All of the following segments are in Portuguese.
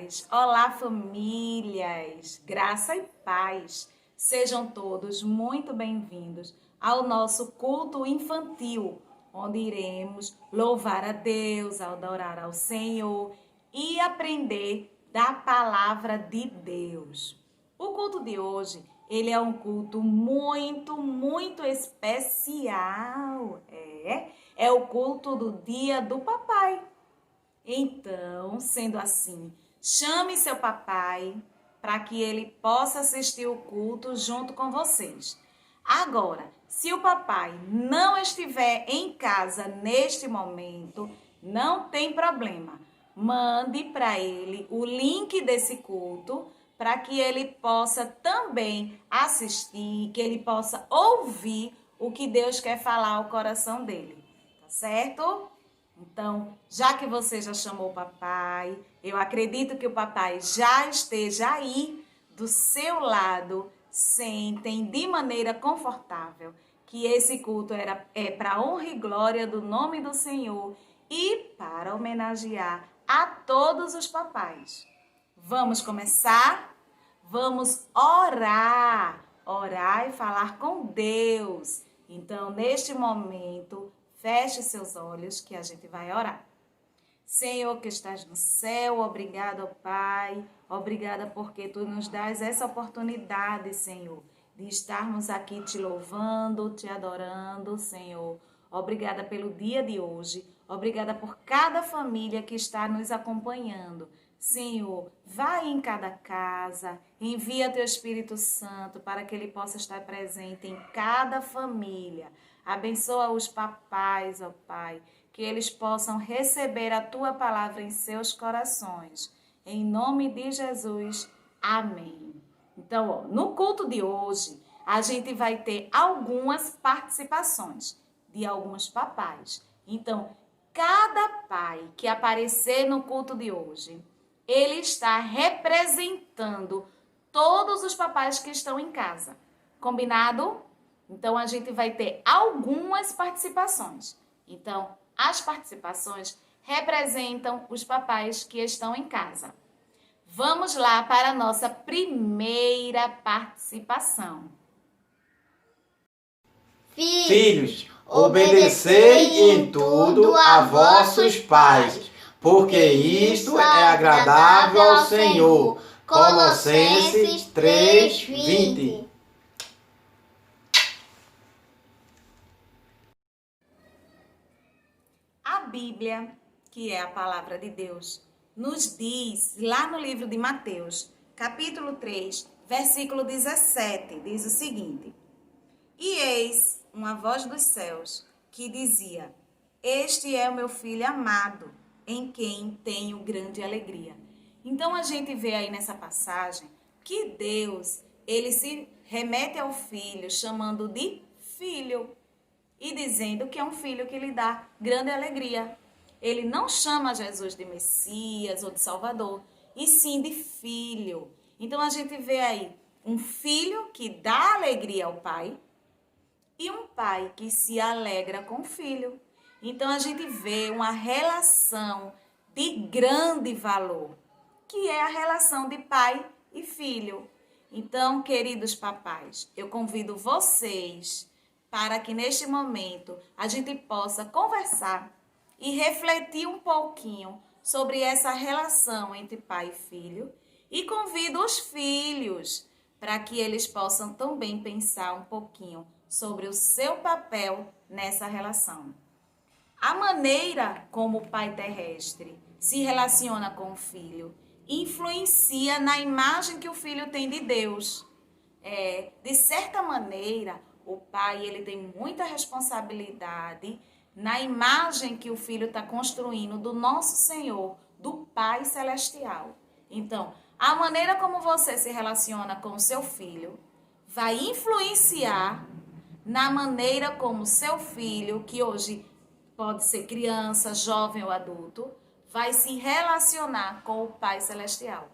paz! Olá, famílias! Graça e paz! Sejam todos muito bem-vindos ao nosso culto infantil, onde iremos louvar a Deus, adorar ao Senhor e aprender da palavra de Deus. O culto de hoje, ele é um culto muito especial. É o culto do Dia do Papai. Então, sendo assim, chame seu papai para que ele possa assistir o culto junto com vocês. Agora, se o papai não estiver em casa neste momento, não tem problema. Mande para ele o link desse culto para que ele possa também assistir, que ele possa ouvir o que Deus quer falar ao coração dele. Tá certo? Então, já que você já chamou o papai, eu acredito que o papai já esteja aí do seu lado. Sentem de maneira confortável que esse culto é para honra e glória do nome do Senhor e para homenagear a todos os papais. Vamos começar? Vamos orar e falar com Deus. Então, neste momento, feche seus olhos que a gente vai orar. Senhor que estás no céu, obrigada, Pai. Obrigada porque Tu nos dás essa oportunidade, Senhor, de estarmos aqui te louvando, te adorando, Senhor. Obrigada pelo dia de hoje. Obrigada por cada família que está nos acompanhando. Senhor, vai em cada casa, envia Teu Espírito Santo para que Ele possa estar presente em cada família. Abençoa os papais, ó Pai, que eles possam receber a Tua palavra em seus corações. Em nome de Jesus, amém. Então, ó, no culto de hoje, a gente vai ter algumas participações de alguns papais. Então, cada pai que aparecer no culto de hoje, ele está representando todos os papais que estão em casa. Combinado? Então, a gente vai ter algumas participações. Então, as participações representam os papais que estão em casa. Vamos lá para a nossa primeira participação. Filhos, obedecei em tudo a vossos pais, porque isto é agradável ao Senhor. Colossenses 3:20. A Bíblia, que é a palavra de Deus, nos diz, lá no livro de Mateus, capítulo 3, versículo 17, diz o seguinte: E eis uma voz dos céus que dizia: Este é o meu filho amado, em quem tenho grande alegria. Então a gente vê aí nessa passagem que Deus, ele se remete ao filho chamando de filho e dizendo que é um filho que lhe dá grande alegria. Ele não chama Jesus de Messias ou de Salvador, e sim de filho. Então a gente vê aí um filho que dá alegria ao pai e um pai que se alegra com o filho. Então a gente vê uma relação de grande valor, que é a relação de pai e filho. Então, queridos papais, eu convido vocês para que neste momento a gente possa conversar e refletir um pouquinho sobre essa relação entre pai e filho, e convido os filhos para que eles possam também pensar um pouquinho sobre o seu papel nessa relação. A maneira como o pai terrestre se relaciona com o filho influencia na imagem que o filho tem de Deus. De certa maneira, o pai ele tem muita responsabilidade na imagem que o filho está construindo do nosso Senhor, do Pai Celestial. Então, a maneira como você se relaciona com o seu filho vai influenciar na maneira como seu filho, que hoje pode ser criança, jovem ou adulto, vai se relacionar com o Pai Celestial.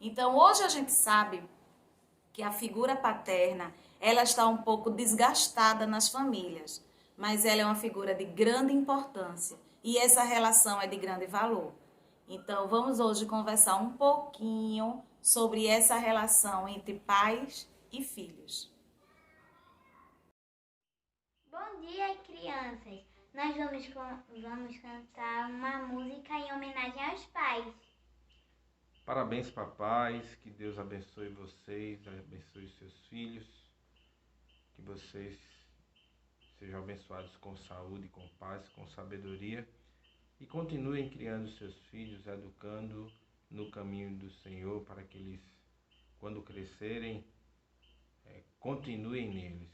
Então, hoje a gente sabe que a figura paterna, ela está um pouco desgastada nas famílias, mas ela é uma figura de grande importância e essa relação é de grande valor. Então, vamos hoje conversar um pouquinho sobre essa relação entre pais e filhos. Bom dia, crianças! Nós vamos cantar uma música em homenagem aos pais. Parabéns, papais, que Deus abençoe vocês, abençoe seus filhos, que vocês sejam abençoados com saúde, com paz, com sabedoria e continuem criando seus filhos, educando no caminho do Senhor para que eles, quando crescerem, continuem neles.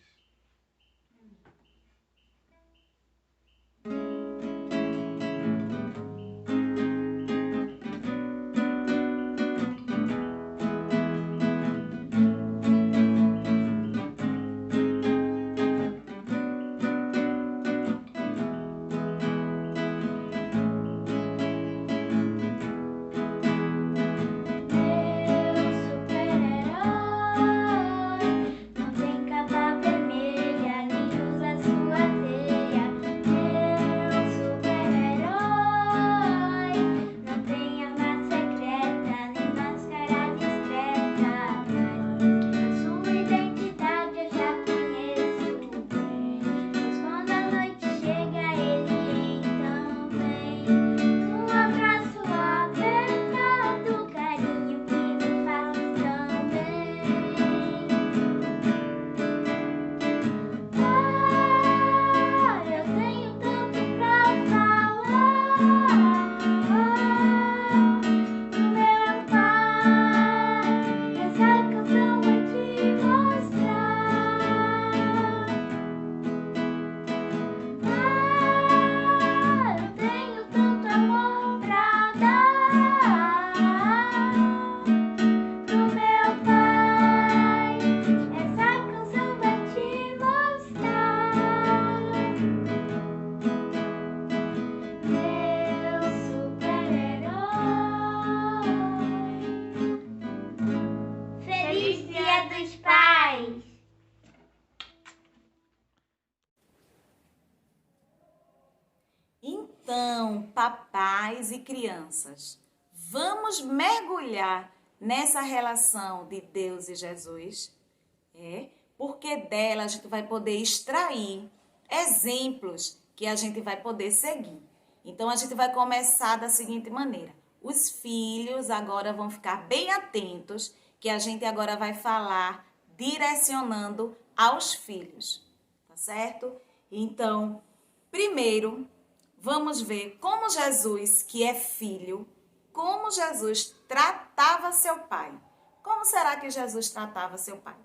Então, papais e crianças, vamos mergulhar nessa relação de Deus e Jesus? Porque dela a gente vai poder extrair exemplos que a gente vai poder seguir. Então, a gente vai começar da seguinte maneira. Os filhos agora vão ficar bem atentos, que a gente agora vai falar direcionando aos filhos, tá certo? Então, primeiro, vamos ver como Jesus, que é filho, como Jesus tratava seu pai. Como será que Jesus tratava seu pai?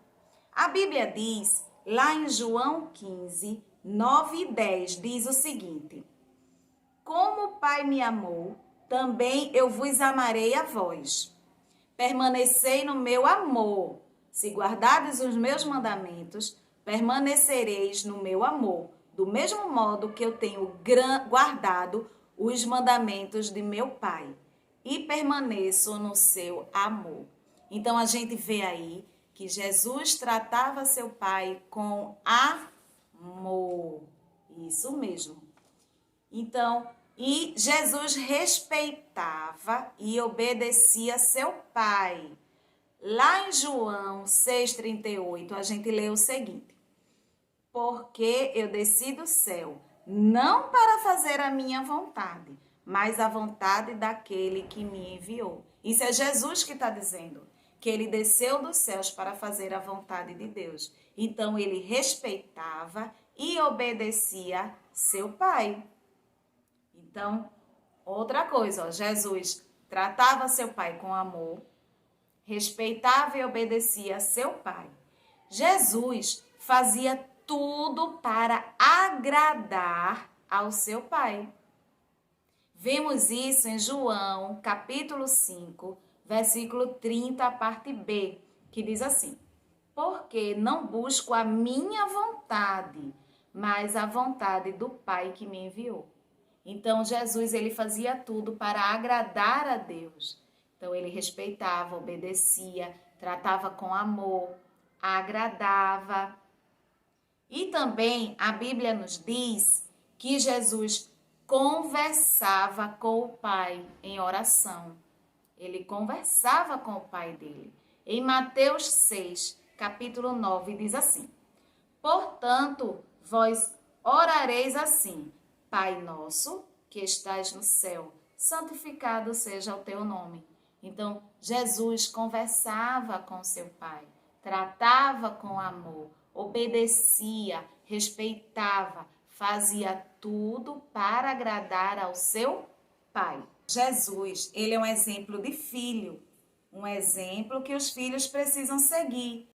A Bíblia diz, lá em João 15, 9 e 10, diz o seguinte: como o Pai me amou, também eu vos amarei a vós. Permanecei no meu amor. Se guardardes os meus mandamentos, permanecereis no meu amor, do mesmo modo que eu tenho guardado os mandamentos de meu Pai, e permaneço no seu amor. Então, a gente vê aí que Jesus tratava seu Pai com amor. Isso mesmo. Então, e Jesus respeitava e obedecia seu Pai. Lá em João 6,38, a gente lê o seguinte: porque eu desci do céu, não para fazer a minha vontade, mas a vontade daquele que me enviou. Isso é Jesus que está dizendo, que ele desceu dos céus para fazer a vontade de Deus. Então, ele respeitava e obedecia seu Pai. Então, outra coisa, Jesus tratava seu Pai com amor, respeitava e obedecia seu Pai. Jesus fazia tudo para agradar ao seu Pai. Vemos isso em João, capítulo 5, versículo 30, a parte B, que diz assim: porque não busco a minha vontade, mas a vontade do Pai que me enviou. Então, Jesus, ele fazia tudo para agradar a Deus. Então, ele respeitava, obedecia, tratava com amor, agradava. E também a Bíblia nos diz que Jesus conversava com o Pai em oração. Ele conversava com o Pai dele. Em Mateus 6, capítulo 9, diz assim: portanto, vós orareis assim: Pai nosso, que estás no céu, santificado seja o teu nome. Então, Jesus conversava com seu Pai, tratava com amor, obedecia, respeitava, fazia tudo para agradar ao seu Pai. Jesus, ele é um exemplo de filho, um exemplo que os filhos precisam seguir.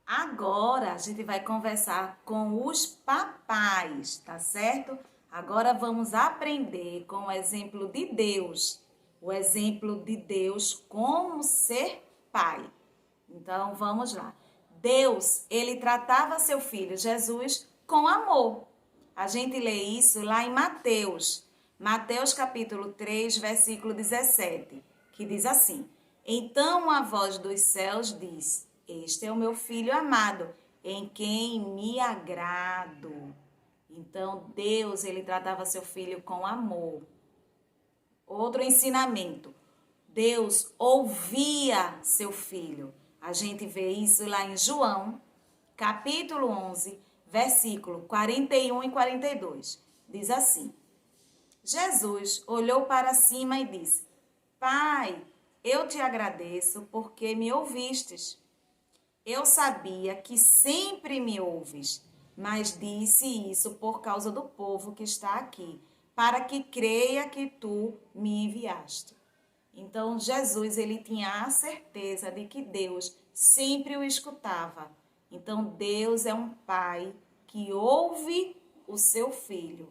Agora a gente vai conversar com os papais, tá certo? Agora vamos aprender com o exemplo de Deus, o exemplo de Deus como ser pai. Então vamos lá. Deus, ele tratava seu filho Jesus com amor. A gente lê isso lá em Mateus, capítulo 3, versículo 17, que diz assim: então a voz dos céus diz: este é o meu filho amado, em quem me agrado. Então, Deus, ele tratava seu filho com amor. Outro ensinamento: Deus ouvia seu filho. A gente vê isso lá em João, capítulo 11, versículo 41 e 42. Diz assim: Jesus olhou para cima e disse: Pai, eu te agradeço porque me ouvistes. Eu sabia que sempre me ouves, mas disse isso por causa do povo que está aqui, para que creia que tu me enviaste. Então, Jesus, ele tinha a certeza de que Deus sempre o escutava. Então, Deus é um pai que ouve o seu filho.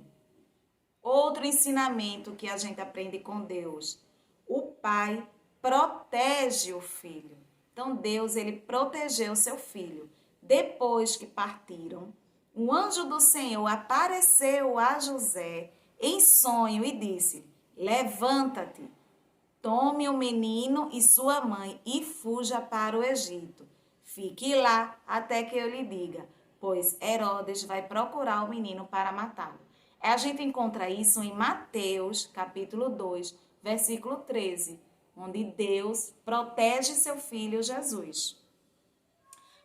Outro ensinamento que a gente aprende com Deus: o pai protege o filho. Então, Deus, ele protegeu seu filho. Depois que partiram, um anjo do Senhor apareceu a José em sonho e disse: levanta-te, tome o menino e sua mãe e fuja para o Egito. Fique lá até que eu lhe diga, pois Herodes vai procurar o menino para matá-lo. A gente encontra isso em Mateus, capítulo 2, versículo 13, onde Deus protege seu filho Jesus.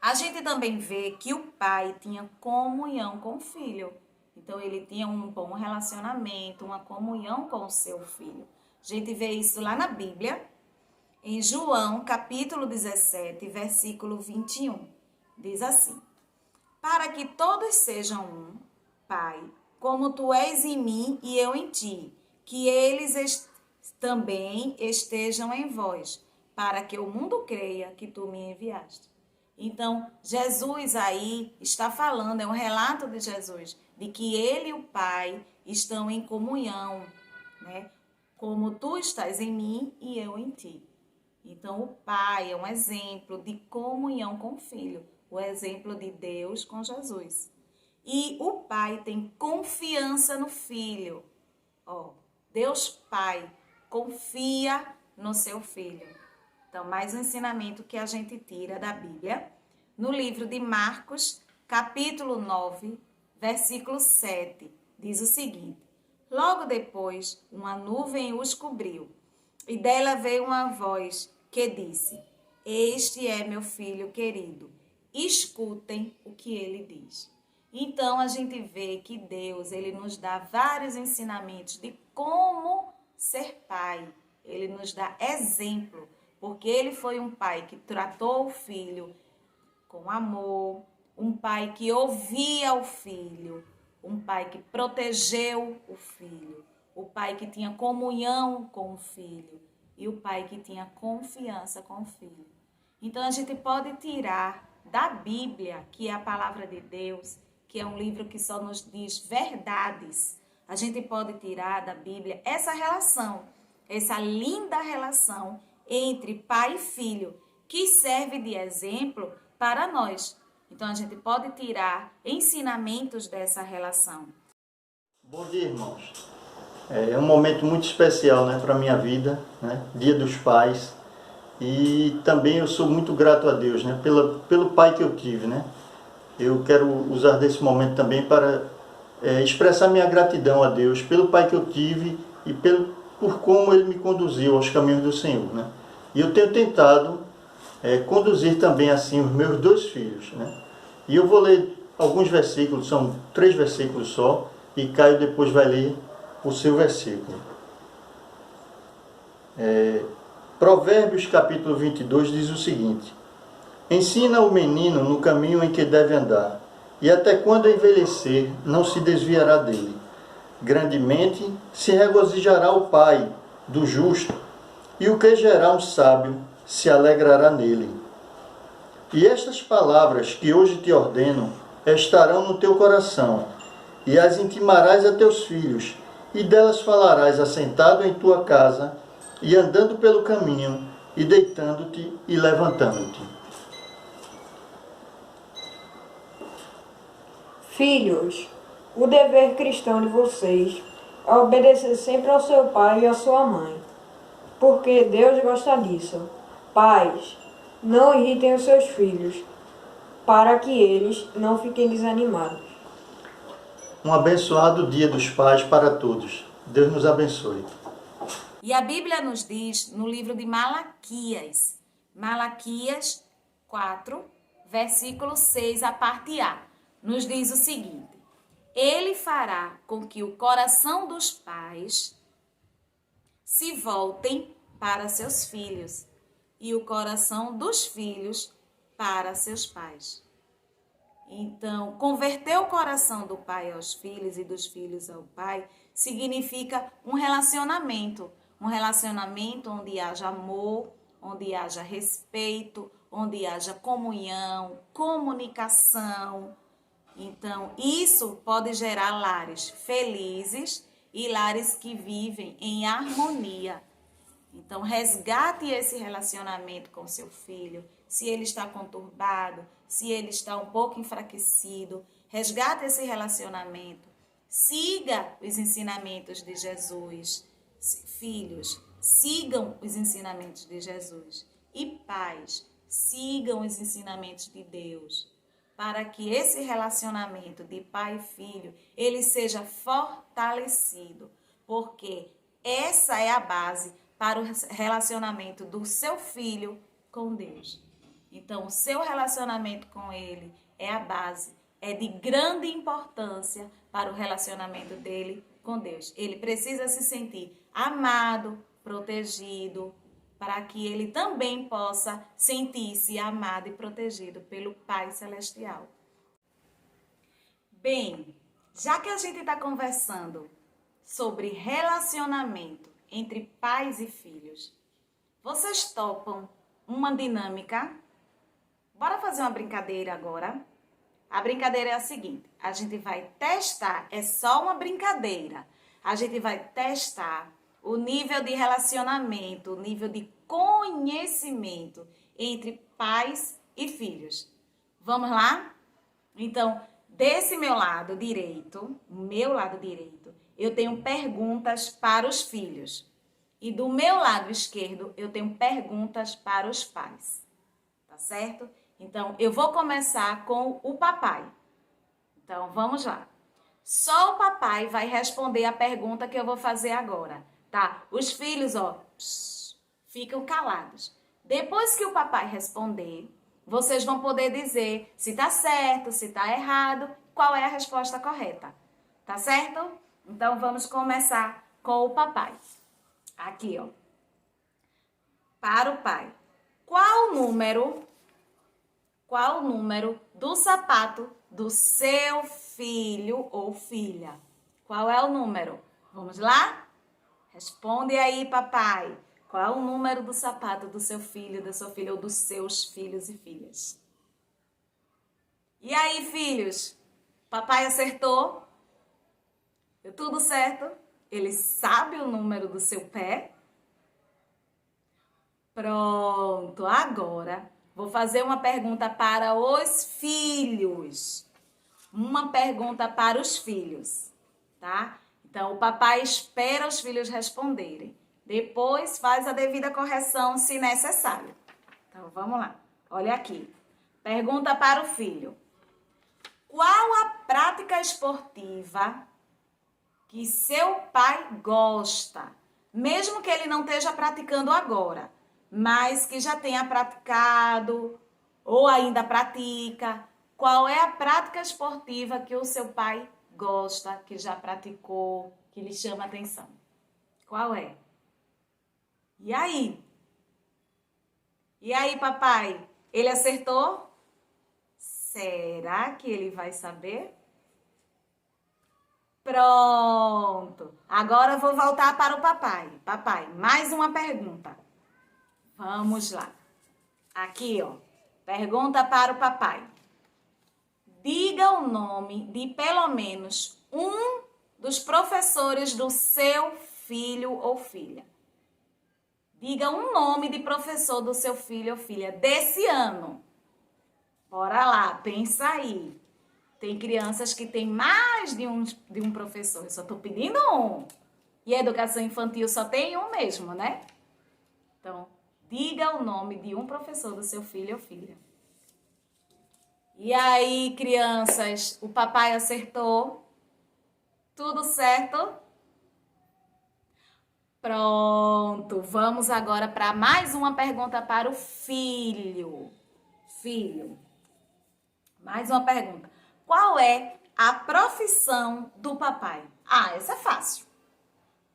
A gente também vê que o pai tinha comunhão com o filho. Então, ele tinha um bom relacionamento, uma comunhão com o seu filho. A gente vê isso lá na Bíblia, em João, capítulo 17, versículo 21. Diz assim: para que todos sejam um, Pai, como tu és em mim e eu em ti, que eles também estejam em vós, para que o mundo creia que tu me enviaste. Então, Jesus aí está falando, é um relato de Jesus, de que ele e o Pai estão em comunhão, né? como tu estás em mim e eu em ti. Então, o pai é um exemplo de comunhão com o filho, o exemplo de Deus com Jesus. E o pai tem confiança no filho. Deus Pai confia no seu filho. Então, mais um ensinamento que a gente tira da Bíblia. No livro de Marcos, capítulo 9, versículo 7, diz o seguinte: Logo depois, uma nuvem os cobriu, e dela veio uma voz que disse: Este é meu filho querido, escutem o que ele diz. Então, a gente vê que Deus, ele nos dá vários ensinamentos de como ser pai. Ele nos dá exemplo, porque ele foi um pai que tratou o filho com amor, um pai que ouvia o filho, um pai que protegeu o filho, o pai que tinha comunhão com o filho e o pai que tinha confiança com o filho. Então, a gente pode tirar da Bíblia, que é a palavra de Deus, que é um livro que só nos diz verdades, a gente pode tirar da Bíblia essa relação, essa linda relação entre pai e filho, que serve de exemplo para nós. Então, a gente pode tirar ensinamentos dessa relação. Bom dia, irmãos. É um momento muito especial, né, para a minha vida, né? Dia dos Pais. E também eu sou muito grato a Deus, né, pelo pai que eu tive, né? Eu quero usar desse momento também para expressar minha gratidão a Deus pelo pai que eu tive e por como ele me conduziu aos caminhos do Senhor, né? E eu tenho tentado conduzir também assim os meus 2 filhos, né? E eu vou ler alguns versículos, são 3 versículos só, e Caio depois vai ler o seu versículo. Provérbios capítulo 22 diz o seguinte: Ensina o menino no caminho em que deve andar, e até quando envelhecer não se desviará dele. Grandemente se regozijará o pai do justo, e o que gerar um sábio se alegrará nele. E estas palavras que hoje te ordeno estarão no teu coração, e as intimarás a teus filhos, e delas falarás assentado em tua casa, e andando pelo caminho, e deitando-te e levantando-te. Filhos, o dever cristão de vocês é obedecer sempre ao seu pai e à sua mãe, porque Deus gosta disso. Pais, não irritem os seus filhos, para que eles não fiquem desanimados. Um abençoado Dia dos Pais para todos. Deus nos abençoe. E a Bíblia nos diz no livro de Malaquias, Malaquias 4, versículo 6, a parte A, nos diz o seguinte: Ele fará com que o coração dos pais se voltem para seus filhos e o coração dos filhos para seus pais. Então, converter o coração do pai aos filhos e dos filhos ao pai significa um relacionamento onde haja amor, onde haja respeito, onde haja comunhão, comunicação. Então, isso pode gerar lares felizes e lares que vivem em harmonia. Então, resgate esse relacionamento com seu filho. Se ele está conturbado, se ele está um pouco enfraquecido, resgate esse relacionamento. Siga os ensinamentos de Jesus. Filhos, sigam os ensinamentos de Jesus. E pais, sigam os ensinamentos de Deus, para que esse relacionamento de pai e filho, ele seja fortalecido, porque essa é a base para o relacionamento do seu filho com Deus. Então, o seu relacionamento com ele é a base, é de grande importância para o relacionamento dele com Deus. Ele precisa se sentir amado, protegido, para que ele também possa sentir-se amado e protegido pelo Pai Celestial. Bem, já que a gente está conversando sobre relacionamento entre pais e filhos, vocês topam uma dinâmica? Bora fazer uma brincadeira agora? A brincadeira é a seguinte: a gente vai testar, é só uma brincadeira. A gente vai testar o nível de relacionamento, o nível de conhecimento entre pais e filhos. Vamos lá? Então, desse meu lado direito, eu tenho perguntas para os filhos. E do meu lado esquerdo, eu tenho perguntas para os pais. Tá certo? Então, eu vou começar com o papai. Então, vamos lá. Só o papai vai responder a pergunta que eu vou fazer agora, tá? Os filhos, ó, ficam calados. Depois que o papai responder, vocês vão poder dizer se tá certo, se tá errado, qual é a resposta correta. Tá certo? Então, vamos começar com o papai. Aqui, ó. Para o pai. Qual o número do sapato do seu filho ou filha? Qual é o número? Vamos lá? Responde aí, papai. Qual é o número do sapato do seu filho, da sua filha ou dos seus filhos e filhas? E aí, filhos? Papai acertou? Deu tudo certo? Ele sabe o número do seu pé? Pronto, agora vou fazer uma pergunta para os filhos. Uma pergunta para os filhos, tá? Então, o papai espera os filhos responderem. Depois, faz a devida correção, se necessário. Então, vamos lá. Olha aqui. Pergunta para o filho. Qual a prática esportiva que seu pai gosta? Mesmo que ele não esteja praticando agora, mas que já tenha praticado ou ainda pratica. Qual é a prática esportiva que o seu pai gosta, que já praticou, que lhe chama atenção? Qual é? E aí? E aí, papai? Ele acertou? Será que ele vai saber? Pronto. Agora eu vou voltar para o papai. Papai, mais uma pergunta. Vamos lá. Aqui, ó. Pergunta para o papai. Diga o nome de pelo menos um dos professores do seu filho ou filha. Diga um nome de professor do seu filho ou filha desse ano. Bora lá, pensa aí. Tem crianças que têm mais de um professor. Eu só estou pedindo um. E a educação infantil só tem um mesmo, né? Então, diga o nome de um professor do seu filho ou filha. E aí, crianças, o papai acertou? Tudo certo? Pronto, vamos agora para mais uma pergunta para o filho. Filho, mais uma pergunta. Qual é a profissão do papai? Ah, essa é fácil.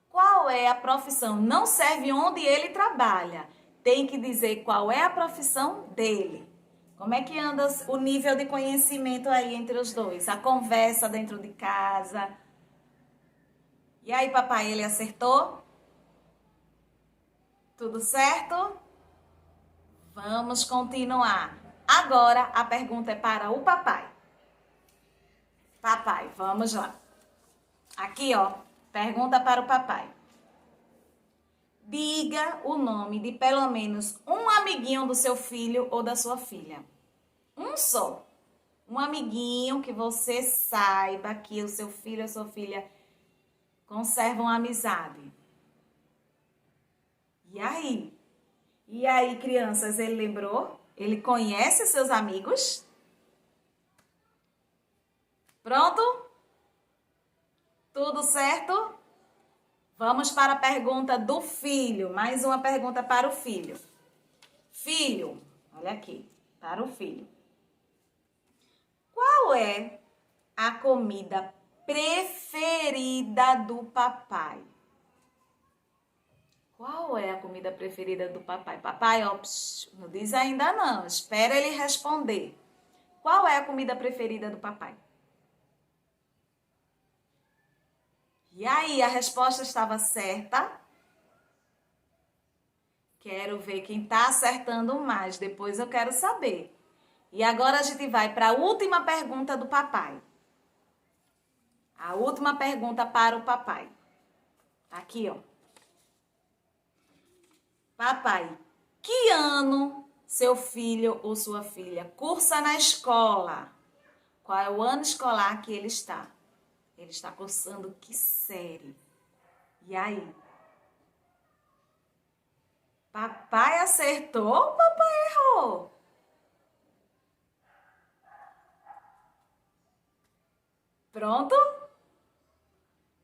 Qual é a profissão? Não serve onde ele trabalha. Tem que dizer qual é a profissão dele. Como é que anda o nível de conhecimento aí entre os dois? A conversa dentro de casa. E aí, papai, ele acertou? Tudo certo? Vamos continuar. Agora, a pergunta é para o papai. Papai, vamos lá. Aqui, ó, pergunta para o papai. Diga o nome de pelo menos um amiguinho do seu filho ou da sua filha. Um só. Um amiguinho que você saiba que o seu filho ou a sua filha conservam amizade. E aí? E aí, crianças, ele lembrou? Ele conhece seus amigos? Pronto? Tudo certo? Vamos para a pergunta do filho. Mais uma pergunta para o filho. Filho, olha aqui, para o filho. Qual é a comida preferida do papai? Qual é a comida preferida do papai? Papai, ó, não diz ainda não. Espera ele responder. Qual é a comida preferida do papai? E aí, a resposta estava certa? Quero ver quem está acertando mais. Depois eu quero saber. E agora a gente vai para a última pergunta do papai. A última pergunta para o papai. Aqui, ó. Papai, que ano seu filho ou sua filha cursa na escola? Qual é o ano escolar que ele está? Ele está cursando que série? E aí? Papai acertou ou papai errou? Pronto?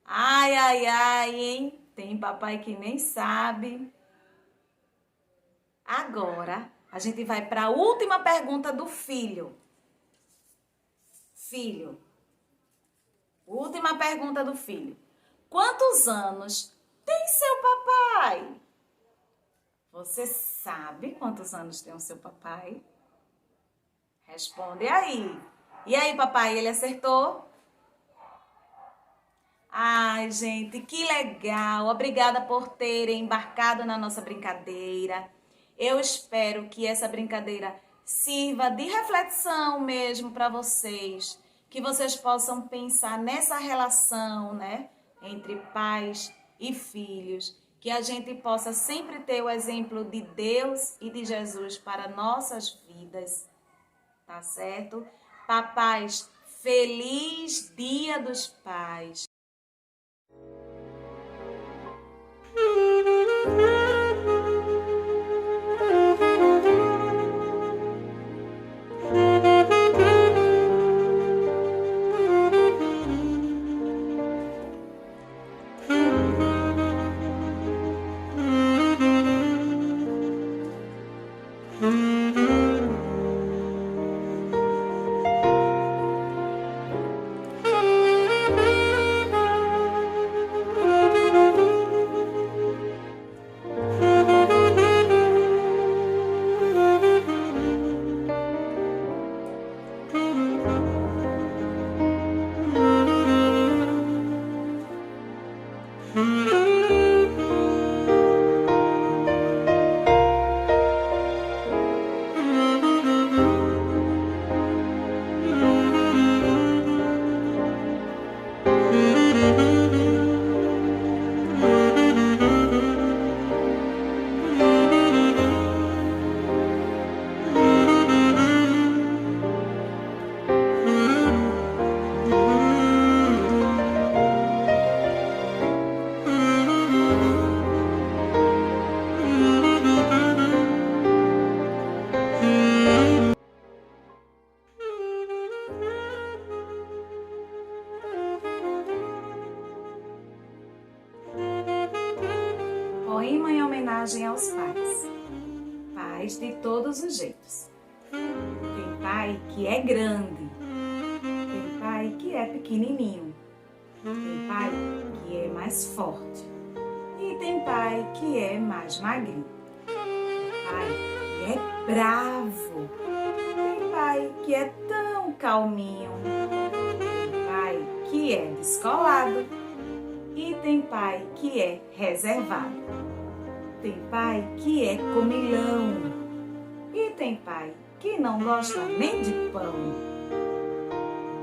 Ai, ai, ai, hein? Tem papai que nem sabe. Agora, a gente vai para a última pergunta do filho. Filho. Última pergunta do filho. Quantos anos tem seu papai? Você sabe quantos anos tem o seu papai? Responde aí. E aí, papai, ele acertou? Ai, gente, que legal! Obrigada por terem embarcado na nossa brincadeira. Eu espero que essa brincadeira sirva de reflexão mesmo para vocês, que vocês possam pensar nessa relação, né, entre pais e filhos, que a gente possa sempre ter o exemplo de Deus e de Jesus para nossas vidas, tá certo? Papais, feliz Dia dos Pais! Poema em homenagem aos pais. Pais de todos os jeitos. Tem pai que é grande. Tem pai que é pequenininho. Tem pai que é mais forte. E tem pai que é mais magrinho. Tem pai que é bravo. Tem pai que é tão calminho. Tem pai que é descolado. E tem pai que é reservado. Tem pai que é comilão. E tem pai que não gosta nem de pão.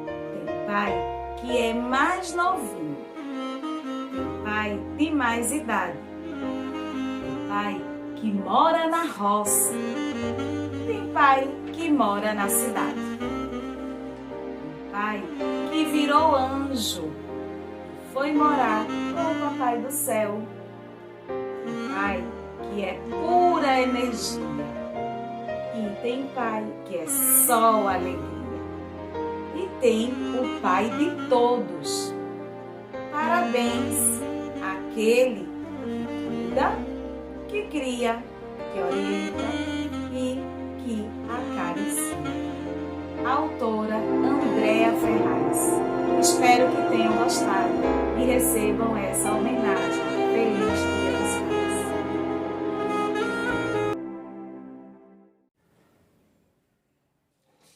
Tem pai que é mais novinho. Tem pai de mais idade. Tem pai que mora na roça. Tem pai que mora na cidade. Tem pai que virou anjo. Foi morar com o Papai do Céu. Tem pai que é pura energia. E tem pai que é só alegria. E tem o Pai de todos. Parabéns àquele que cuida, que cria, que orienta e que acaricia. Autora Andréa Ferraz. Espero que tenham gostado e recebam essa homenagem. Feliz Dia dos Pais!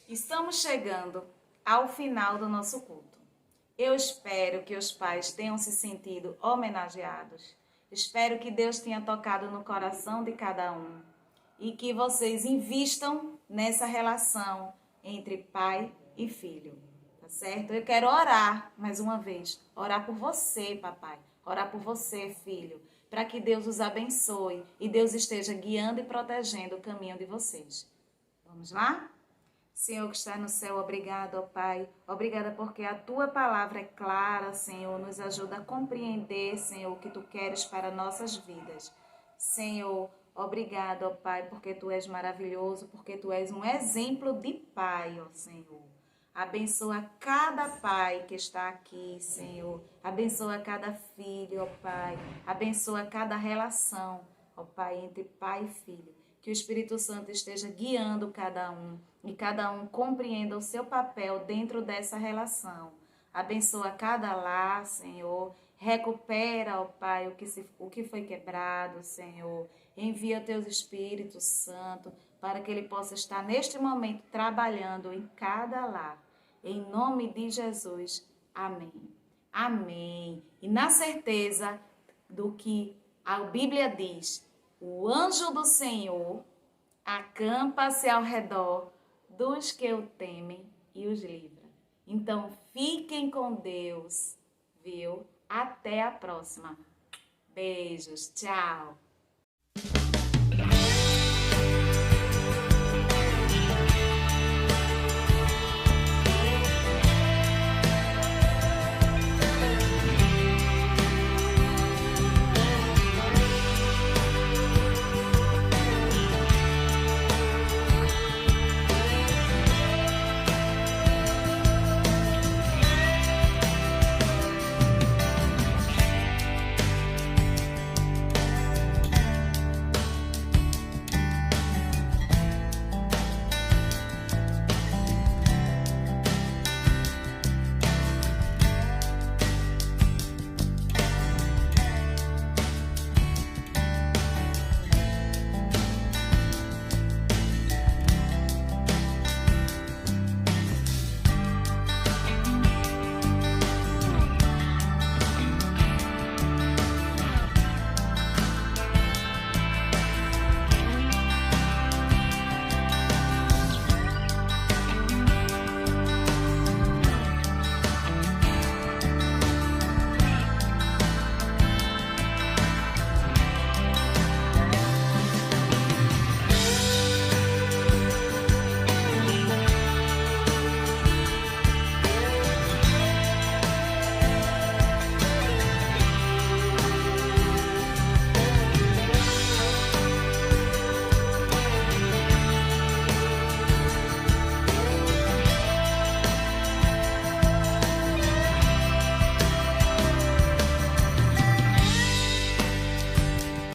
Estamos chegando ao final do nosso culto. Eu espero que os pais tenham se sentido homenageados. Espero que Deus tenha tocado no coração de cada um e que vocês invistam nessa relação entre pai e filho. Tá certo? Eu quero orar mais uma vez. Orar por você, papai. Orar por você, filho. para que Deus os abençoe e Deus esteja guiando e protegendo o caminho de vocês. Vamos lá? Senhor que está no céu, obrigado, ó Pai. Obrigada porque a Tua palavra é clara, Senhor. Nos ajuda a compreender, Senhor, o que Tu queres para nossas vidas. Senhor, obrigado, ó Pai, porque Tu és maravilhoso, porque Tu és um exemplo de Pai, ó Senhor. Abençoa cada pai que está aqui, Senhor. Abençoa cada filho, ó Pai. Abençoa cada relação, ó Pai, entre pai e filho. Que o Espírito Santo esteja guiando cada um e cada um compreenda o seu papel dentro dessa relação. Abençoa cada lar, Senhor. Recupera, ó Pai, o que foi quebrado, Senhor. Envia teus Espíritos Santo para que ele possa estar neste momento trabalhando em cada lar. Em nome de Jesus. Amém. Amém. E na certeza do que a Bíblia diz, o anjo do Senhor acampa-se ao redor dos que o temem e os livra. Então, fiquem com Deus, viu? Até a próxima. Beijos, tchau.